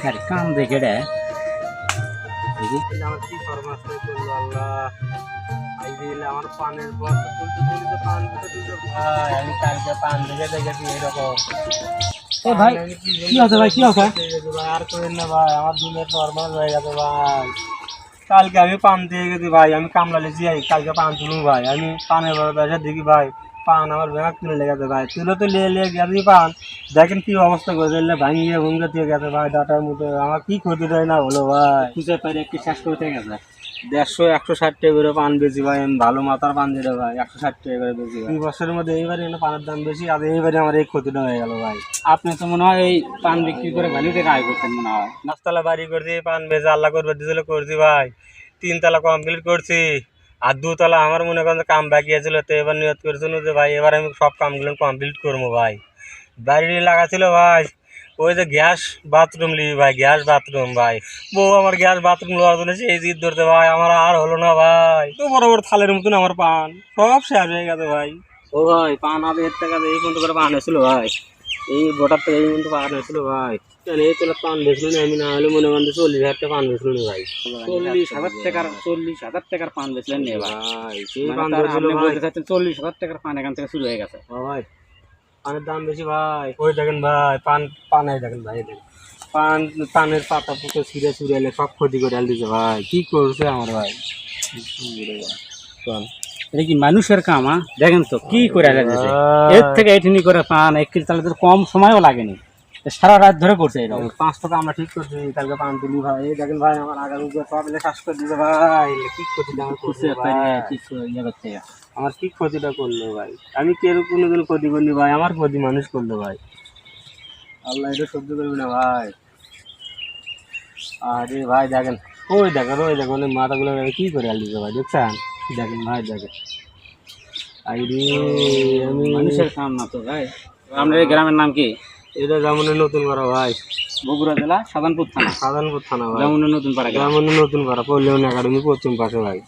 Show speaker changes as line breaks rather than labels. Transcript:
আরে কাম দেখে রে
আমার কি ফরমাস করলো আল্লাহ আইডিলে আমার পানের বক্স তুলতে তুলতে পান তুলতে ভাই আমি কালকে পান দেখে দেখেছি এরকম।
এ ভাই কি হচ্ছে ভাই কি হচ্ছে
ভাই আর করেন না ভাই আমার দিনের ফরমাস হয়ে গেছে ভাই। কালকে আমি পান দিয়ে গেছি ভাই, আমি কামলালে যাই কালকে পান তুলুন ভাই, আমি পানের বড় এসে দেখি ভাই পান আমার ব্যাগ তুলে লেগেছে ভাই, তুলে তো লিয়ে গেছি পান দেখেন কি অবস্থা করে ভাঙিয়ে ভুঙ্গে দিয়ে গেছে ভাই ডাটার মতো। আমার কি ক্ষতি দেয় না বলো ভাই,
খুঁজে পাই একটু শেষ করতে গেছে
150-160 টাকা করে পান বেশি ভাই, আমি ভালো মাথার পান দিলে ভাই 160 টাকা করে বেশি। 2 বছরের মধ্যে এইবারে পানের দাম বেশি আর এইবারে আমার এই ক্ষতিটা হয়ে গেল ভাই।
আপনি তো মনে হয় এই পান বিক্রি করে ভালো টাকা আয় করতেন মনে হয়।
5 তলা বাড়ি করছি, পান বেচে আল্লাহ করবে দিয়েছিল করছি ভাই, 3 তলা কমপ্লিট করছি আর 2 তলা আমার মনে করেন কাম বাকি আছিল, তো এবার নিয়ত করেছিল যে ভাই এবার আমি সব কামগুলো কমপ্লিট করবো ভাই। বাড়ি লাগাছিল ভাই ওই যে গ্যাস বাথরুম নিবি ভাই, গ্যাস বাথরুম ভাই, বউ আমার গ্যাস বাথরুম লওয়ার জন্য সেই জিদ ধরতে ভাই, আমার আর হলো না ভাই, তো বড় বড় থালের মতন আমার পান সব শেষ হয়ে গেছে ভাই।
ও ভাই পান হবে এর টাকা এই পর্যন্ত করে পান হয়েছিল ভাই, এই গোটার থেকে এই পর্যন্ত পান হয়েছিল ভাই।
এই তোলা পান বেচলো না আমি, না হলে মনে করেন 40,000 টাকা পান বেচলো না ভাই।
40,000 টাকার পান বেচলেন নে ভাই,
সেই
মানে
পান
তার
বেচলো
আপনি
ভাই।
বলতে চাচ্ছেন 40,000 টাকার পান এখান থেকে শুরু হয়ে গেছে
ভাই পানের দাম বেশি ভাই, ওই দেখেন ভাই পানাই দেখেন ভাই, দেখেন পানের পাতা পুতো ছিঁড়ে ছুড়ে এলে সব ক্ষতি করে দিচ্ছে ভাই, কি করছে আমার ভাই। চল
এটা কি মানুষের কাম? দেখেন তো কি করে দিয়েছে, এর থেকে এটুনি করে পান 1 কেজি তাহলে তো কম সময়ও লাগেনি, সারা রাত ধরে করছে এরকম।
5 টাকা আমরা ঠিক করছি কালকে পান তুলি ভাই, এই দেখেন ভাই আমার আগামী সব এলে শ্বাস করে দিচ্ছে ভাই, কি ক্ষতিটা আমার করছে ভাই, আমার কি ক্ষতিটা করলো ভাই, আমি কেউ কোনোদিন ক্ষতি করিনি ভাই, আমার ক্ষতি মানুষ করলো ভাই, আল্লাহ এটা সহ্য করবি না ভাই। আরে ভাই দেখেন ওই দেখেন মাথাগুলো কি করে আলিছে ভাই, দেখছেন দেখেন ভাই দেখেন আইরে আমি
মানুষের কাম না তো ভাই। আপনার এই গ্রামের নাম কি?
এটা জামুনের নতুন পাড়া ভাই,
বগুড়া জেলা সাধারণপুর থানা
সাধারণপুর থানা ভাই,
জামুনের নতুন পাড়া গ্রাম।
জামুনের নতুন পাড়া পল্লিউন একাডেমি পশ্চিম পাশে ভাই।